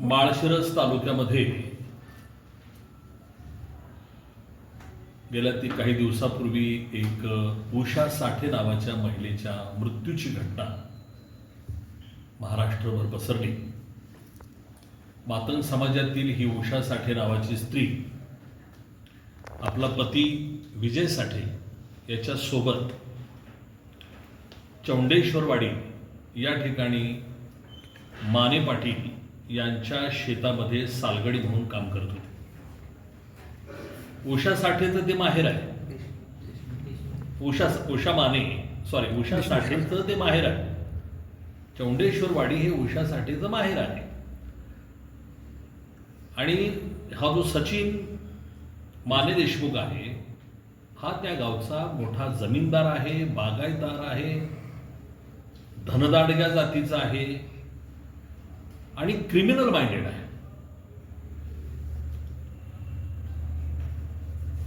माळशिरस तालुक्यामध्ये गेल्या काही दिवसापूर्वी एक उषा साठे नावाच्या महिलेच्या मृत्यूची घटना महाराष्ट्रभर पसरली. मातंग समाजातील ही उषा साठे नावाची स्त्री आपला पती विजय साठे याच्या सोबत चौंडेश्वरवाडी या ठिकाणी माने पाटील यांच्या शेतामध्ये सालगडी म्हणून काम करत होते. उषा साठेचं ते माहेर आहे. उषा साठेचं ते माहेर आहे. चौंडेश्वरवाडी हे उषा साठेचं माहेर आहे. आणि हा जो सचिन माने देशमुख आहे हा त्या गावचा मोठा जमीनदार आहे, बागायतदार आहे, धनदांडग्या जातीचा आहे आणि क्रिमिनल माइंडेड आहे.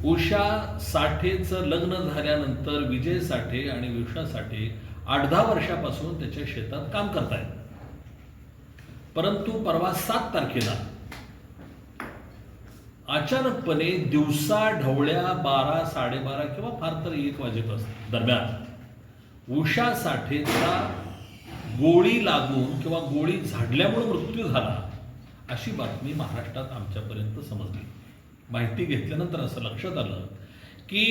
उषा साठेचं लग्न झाल्यानंतर विजय साठे आणि उषा साठे 8-10 वर्षापासून त्याच्या शेतात काम करतायत. परंतु परवा 7 तारखेला अचानकपणे दिवसा ढवळ्या 12, 12:30 किंवा फार तर 1 वाजेपासून दरम्यान उषा साठेचा गोळी लागून किंवा गोळी झाडल्यामुळे मृत्यू झाला अशी बातमी महाराष्ट्रात आमच्यापर्यंत समजली. माहिती घेतल्यानंतर असं लक्षात आलं की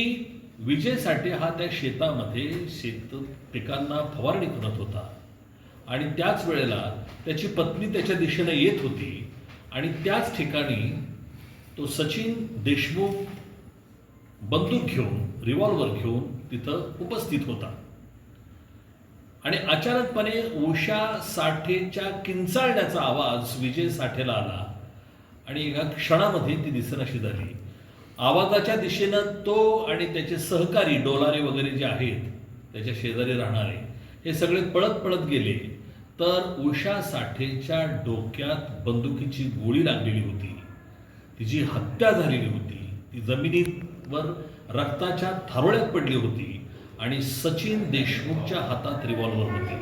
विजय साठे हा त्या शेतामध्ये पिकांना फवारणी करत होता आणि त्याच वेळेला त्याची पत्नी त्याच्या दिशेने येत होती आणि त्याच ठिकाणी तो सचिन देशमुख बंदूक घेऊन, रिव्हॉल्वर घेऊन तिथं उपस्थित होता. आणि अचानकपणे उषा साठेच्या किंचाळण्याचा आवाज विजय साठेला आला आणि एका क्षणामध्ये ती दिसेनाशी झाली. आवाजाच्या दिशेनं तो आणि त्याचे सहकारी डोलारे वगैरे जे आहेत त्याच्या शेजारी राहणारे हे सगळे पळत पळत गेले तर उषा साठेच्या डोक्यात बंदुकीची गोळी लागलेली होती. तिची हत्या झालेली होती. ती जमिनीवर रक्ताच्या थारोळ्यात पडली होती आणि सचिन देशमुखच्या हातात रिव्हॉल्वर होते.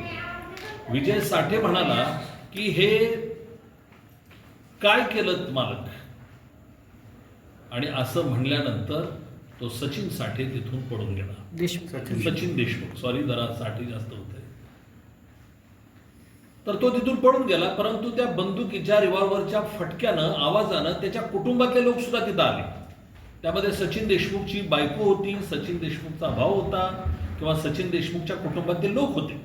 विजय साठे म्हणाला की हे काय केलं मालक, आणि असं म्हणल्यानंतर तो सचिन साठे तिथून पडून गेला. सचिन देशमुख, सॉरी जरा साठे जास्त होते. तर तो तिथून पडून गेला. परंतु त्या बंदुकीच्या रिव्हॉल्वरच्या फटक्यानं, आवाजानं त्याच्या कुटुंबातले लोक सुद्धा तिथं आले. त्यामध्ये सचिन देशमुखची बायको होती, सचिन देशमुखचा भाऊ होता किंवा सचिन देशमुखच्या कुटुंबातले लोक होते.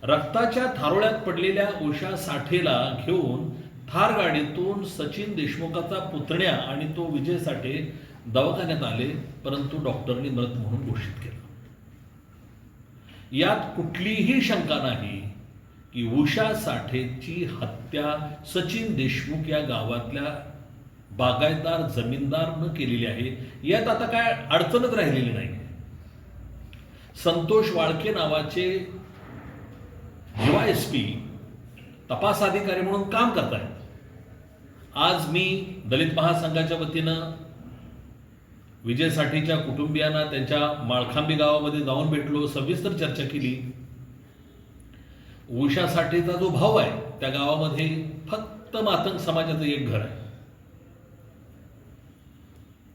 रक्ताच्या थारोळ्यात पडलेल्या उषा साठेला घेऊन थार गाडीतून सचिन देशमुखाचा पुतण्या आणि तो विजय साठे दवाखान्यात आले, परंतु डॉक्टरनी मृत म्हणून घोषित केलं. यात कुठलीही शंका नाही की उषा साठेची हत्या सचिन देशमुख या गावातल्या बागायतदार जमीनदारनं केलेली आहे. यात आता काय अडचणच राहिलेली नाही. संतोष वाळके नावाचे DYSP तपास अधिकारी म्हणून काम करतायत. आज मी दलित महासंघाच्या वतीनं विजय साठेच्या कुटुंबियांना त्यांच्या माळखांबी गावामध्ये जाऊन भेटलो, सविस्तर चर्चा केली. उषा साठेचा जो भाऊ आहे त्या गावामध्ये फक्त मातंग समाजाचं एक घर आहे.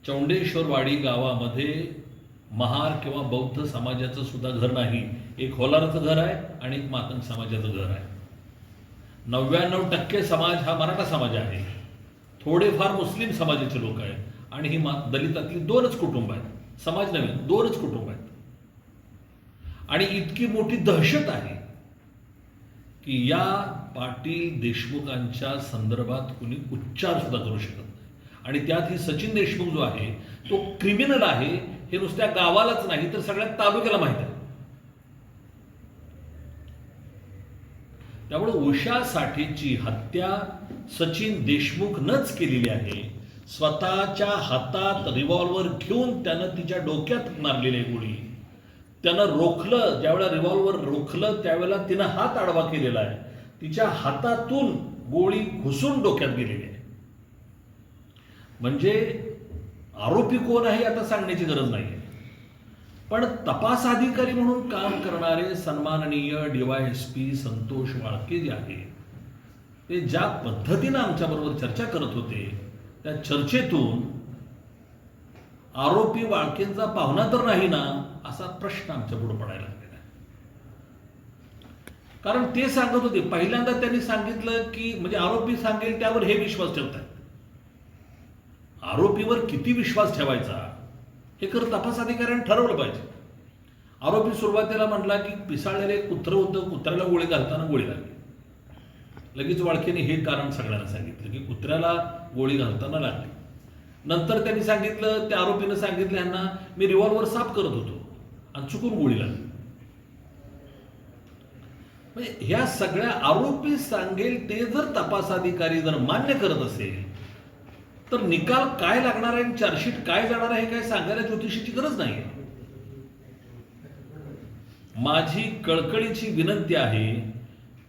चौंडेश्वरवाडी गावामध्ये महार किंवा बौद्ध समाजाचं सुद्धा घर नाही. एक होलारचं घर आहे आणि एक मातंग समाजाचं घर आहे. 99% समाज हा मराठा समाज आहे. थोडेफार मुस्लिम समाजाचे लोक आहेत आणि ही दलितातली 2च कुटुंब आहेत. समाज नव्हे, 2च कुटुंब आहेत. आणि इतकी मोठी दहशत आहे की या पाटील देशमुखांच्या संदर्भात कुणी उच्चार सुद्धा करू शकत नाही. आणि त्यात ही सचिन देशमुख जो आहे तो क्रिमिनल आहे हे नुसत्या गावालाच नाही तर सगळ्या तालुक्याला माहित आहे. त्यामुळे उषा साठेची हत्या सचिन देशमुखनंच केलेली आहे. स्वतःच्या हातात रिव्हॉल्वर घेऊन त्यानं तिच्या डोक्यात मारलेली गोळी. त्यानं रोखलं, ज्यावेळेला रिव्हॉल्वर रोखलं त्यावेळेला तिनं हात आडवा केलेला आहे. तिच्या हातातून गोळी घुसून डोक्यात गेलेली आहे. म्हणजे आरोपी कोण आहे आता सांगण्याची गरज नाही. पण तपास अधिकारी म्हणून काम करणारे सन्माननीय DYSP संतोष वाळके जे आहेत ते ज्या पद्धतीनं आमच्याबरोबर चर्चा करत होते त्या चर्चेतून आरोपी वाळकेंचा पाहुणा तर नाही ना असा प्रश्न आमच्या पुढे पडायला लागलेला आहे. कारण ते सांगत होते, पहिल्यांदा त्यांनी सांगितलं की म्हणजे आरोपी सांगेल त्यावर हे विश्वास ठेवतात. आरोपीवर किती विश्वास ठेवायचा हे तपास अधिकाऱ्यांनी ठरवलं पाहिजे. आरोपी सुरुवातीला म्हटला की पिसाळलेले कुत्रं होतं, कुत्र्याला गोळी घालताना गोळी लागली. लगेच वाळकेने हे कारण सगळ्यांना सांगितलं की कुत्र्याला गोळी घालताना लागली. नंतर त्यांनी सांगितलं, त्या आरोपीनं सांगितलं यांना, मी रिव्हॉल्वर साफ करत होतो आणि चुकून गोळी लागली. म्हणजे ह्या सगळ्या आरोपी सांगेल ते जर तपास अधिकारी जर मान्य करत असेल तर निकाल काय लागणार आहे, चार्जशीट काय जाणार आहे, काय सांगायला ज्योतिषीची गरज नाही. माझी कळकळीची विनंती आहे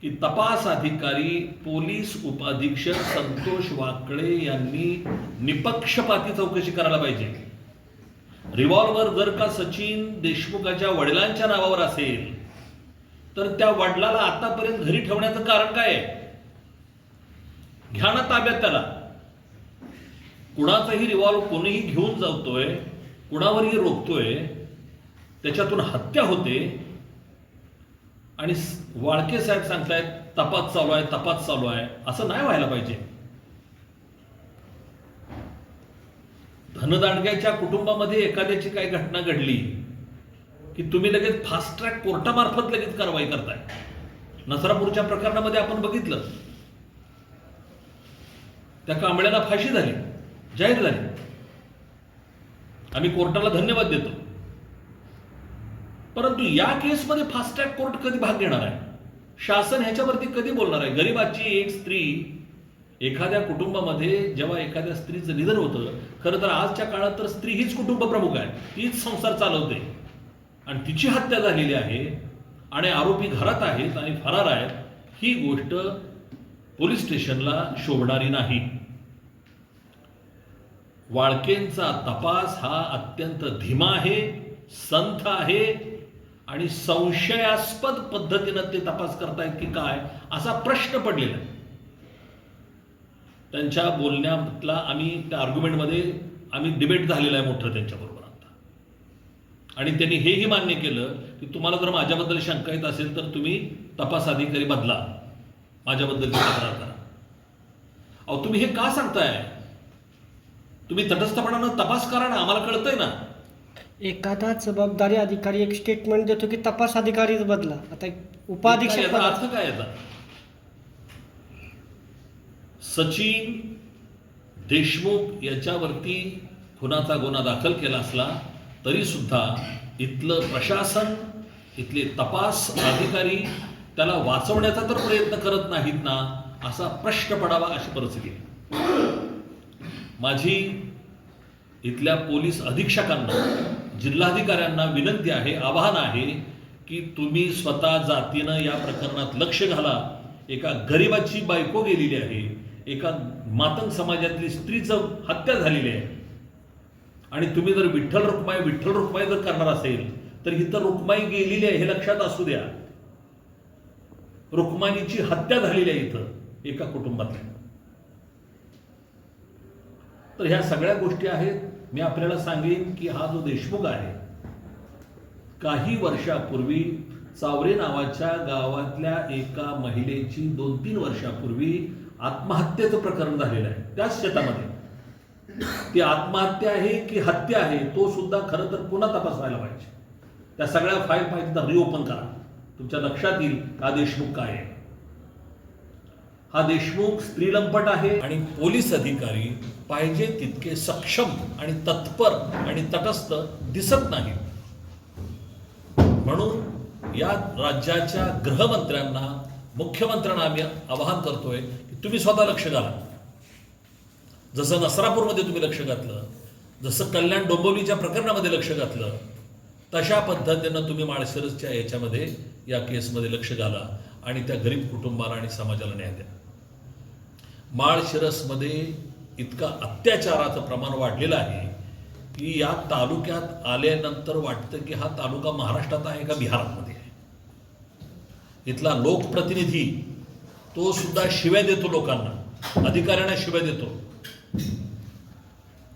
की तपास अधिकारी पोलीस उपअधीक्षक संतोष वाकळे यांनी निपक्षपाती चौकशी करायला पाहिजे. रिव्हॉल्वर जर का सचिन देशमुखाच्या वडिलांच्या नावावर असेल तर त्या वडिलाला आतापर्यंत घरी ठेवण्याचं कारण काय आहे? घ्या ना ताब्यात त्याला. कुणाचाही रिव्हॉल्वर कोणीही घेऊन जातोय, कुणावरही रोखतोय, त्याच्यातून हत्या होते आणि वाळके साहेब सांगतायत तपास चालू आहे, तपास चालू आहे. असं नाही व्हायला पाहिजे. धनदांडग्याच्या कुटुंबामध्ये एखाद्याची काही घटना घडली की तुम्ही लगेच फास्ट ट्रॅक कोर्टामार्फत लगेच कारवाई करताय. नसरापूरच्या प्रकरणामध्ये आपण बघितलं, त्या कांबळ्याला फाशी झाली, जाहीर झाली. आम्ही कोर्टाला धन्यवाद देतो. परंतु या केसमध्ये फास्ट ट्रॅक कोर्ट कधी भाग घेणार आहे? शासन ह्याच्यावरती कधी बोलणार आहे? गरीबाची एक स्त्री, एखाद्या कुटुंबामध्ये जेव्हा एखाद्या स्त्रीचं निधन होतं, खरं तर आजच्या काळात तर स्त्री हीच कुटुंब प्रमुख आहे, तीच संसार चालवते आणि तिची हत्या झालेली आहे आणि आरोपी घरात आहेत आणि फरार आहेत, ही गोष्ट पोलीस स्टेशनला शोभणारी नाही. वाळकेंचा तपास हा अत्यंत धीमा आहे, संथ आहे आणि संशयास्पद पद्धतीनं ते तपास करतायत की काय असा प्रश्न पडलेला आहे. त्यांच्या बोलण्यातला आम्ही त्या आर्ग्युमेंटमध्ये आम्ही डिबेट झालेला आहे मोठं त्यांच्याबरोबर आता. आणि त्यांनी हेही मान्य केलं की तुम्हाला जर माझ्याबद्दल शंका येत असेल तर तुम्ही तपास अधिकारी बदला, माझ्याबद्दल तक्रार करा. अहो तुम्ही हे का सांगताय? तुम्ही तटस्थपणानं तपास करा ना, आम्हाला कळतंय ना. एखादा जबाबदारी अधिकारी एक स्टेटमेंट देतो की तपास अधिकारीच बदला. आता उपाधीक्षक अर्थ काय येतात? सचिन देशमुख याच्यावरती खुनाचा गुन्हा दाखल केला असला तरी सुद्धा इथलं प्रशासन, इथले तपास अधिकारी त्याला वाचवण्याचा तर प्रयत्न करत नाहीत ना, असा प्रश्न पडावा अशी परिस्थिती आहे. माझी इथल्या पोलीस अधीक्षकांना, जिल्हाधिकाऱ्यांना विनंती आहे, आवाहन आहे की तुम्ही स्वतः जातीनं या प्रकरणात लक्ष घाला. एका गरिबाची बायको गेलेली आहे, एका मातंग समाजातली स्त्रीचं हत्या झालेली आहे आणि तुम्ही जर विठ्ठल रुक्माई जर करणार असेल तर इथं रुक्माई गेलेली आहे हे लक्षात असू द्या. रुक्माईची हत्या झालेली आहे इथं एका कुटुंबातल्या. तर ह्या सगळ्या गोष्टी आहेत. मी आपल्याला सांगेन की हा जो देशमुख आहे, काही वर्षापूर्वी चावरे नावाच्या गावातल्या एका महिलेची 2-3 वर्षापूर्वी आत्महत्येचं प्रकरण झालेलं आहे त्याच शेतामध्ये. ती आत्महत्या आहे की हत्या आहे तो सुद्धा खरं तर पुन्हा तपास व्हायला पाहिजे. त्या सगळ्या फाईल पाहिजे तर रिओपन करा. तुमच्या लक्षात येईल हा देशमुख काय आहे. हा देशमुख स्त्रीलंपट आहे आणि पोलीस अधिकारी पाहिजे तितके सक्षम आणि तत्पर आणि तटस्थ दिसत नाही. म्हणून या राज्याच्या गृहमंत्र्यांना, मुख्यमंत्र्यांना आम्ही आवाहन करतोय की तुम्ही स्वतः लक्ष घाला. जसं नसरापूरमध्ये तुम्ही लक्ष घातलं, जसं कल्याण डोंबिवलीच्या प्रकरणामध्ये लक्ष घातलं, तशा पद्धतीनं तुम्ही माळशिरसच्या याच्यामध्ये या केसमध्ये लक्ष घाला आणि त्या गरीब कुटुंबाला आणि समाजाला न्याय द्या. माळशिरसमध्ये इतका अत्याचाराचं प्रमाण वाढलेलं आहे की या तालुक्यात आल्यानंतर वाटतं की हा तालुका महाराष्ट्रात आहे का बिहारामध्ये आहे. इथला लोकप्रतिनिधी तो सुद्धा शिव्या देतो लोकांना, अधिकाऱ्यांना शिव्या देतो.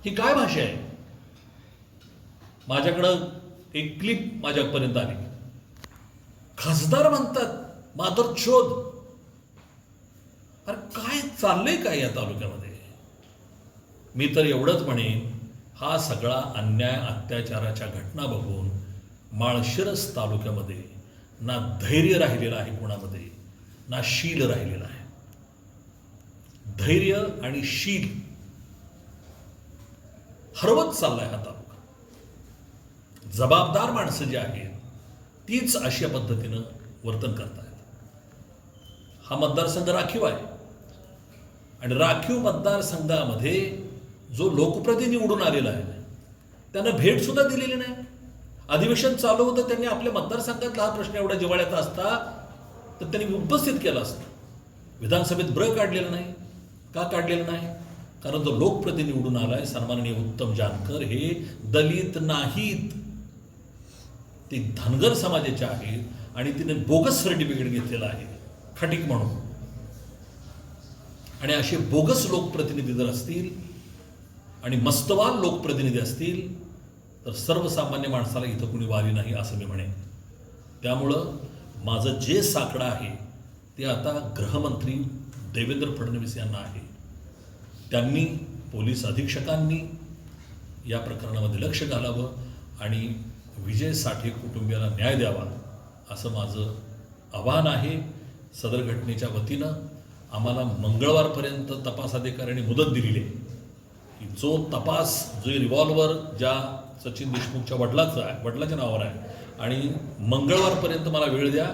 ही काय भाषा आहे? माझ्याकडं एक क्लिप माझ्यापर्यंत आली. खासदार म्हणतात माधवशोध. अरे काय चाललंय काय या तालुक्यामध्ये? मी तर एवढंच म्हणेन, हा सगळा अन्याय अत्याचाराच्या घटना बघून माळशिरस तालुक्यामध्ये ना धैर्य राहिलेलं आहे कोणामध्ये, ना शील राहिलेला आहे. धैर्य आणि शील हरवत चाललाय हा तालुका. जबाबदार माणसं जी आहेत तीच अशा पद्धतीनं वर्तन करतायत. हा मतदारसंघ राखीव आहे आणि राखीव मतदारसंघामध्ये जो लोकप्रतिनिधी निवडून आलेला आहे त्यांना भेट सुद्धा दिलेली नाही. अधिवेशन चालू होतं, त्यांनी आपल्या मतदारसंघातला हा प्रश्न एवढा जिव्हाळ्याचा असता तर त्यांनी उपस्थित केला असता. विधानसभेत काढलेलं नाही. का काढलेलं नाही? कारण जो लोकप्रतिनिधी निवडून आलाय सन्माननीय उत्तम जानकर हे दलित नाहीत, ते धनगर समाजाचे आहेत आणि तिने बोगस सर्टिफिकेट घेतलेलं आहे खटीक म्हणून. आणि असे बोगस लोकप्रतिनिधी जर असतील आणि मस्तवाल लोकप्रतिनिधी असतील तर सर्वसामान्य माणसाला इथं कुणी वाली नाही असं मी म्हणेन. त्यामुळं माझं जे साकडं आहे ते आता गृहमंत्री देवेंद्र फडणवीस यांना आहे. त्यांनी पोलीस अधीक्षकांनी या प्रकरणामध्ये लक्ष घालावं आणि विजय साठे कुटुंबियाला न्याय द्यावा असं माझं आव्हान आहे. सदर घटनेच्या वतीनं आम्हाला मंगळवारपर्यंत तपास अधिकाऱ्यांनी मुदत दिलेली आहे की जो तपास, जो रिव्हॉल्वर ज्या सचिन देशमुखच्या वडिलाच्या नावावर आहे आणि मंगळवारपर्यंत मला वेळ द्या,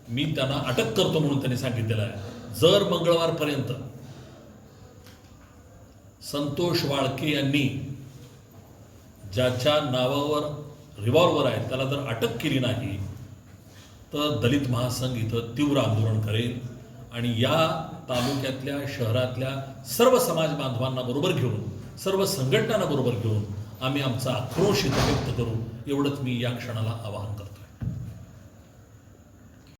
मी त्यांना अटक करतो म्हणून त्यांनी सांगितलेलं आहे. जर मंगळवारपर्यंत संतोष वाळके यांनी ज्याच्या नावावर रिव्हॉल्वर आहे त्याला जर अटक केली नाही तर दलित महासंघ इथं तीव्र आंदोलन करेल आणि या तालुक्यातल्या शहरातल्या सर्व समाज बांधवांना बरोबर घेऊन, सर्व संघटनांना बरोबर घेऊन आम्ही आमचा आक्रोश इथं व्यक्त करू, एवढंच मी या क्षणाला आवाहन करतो.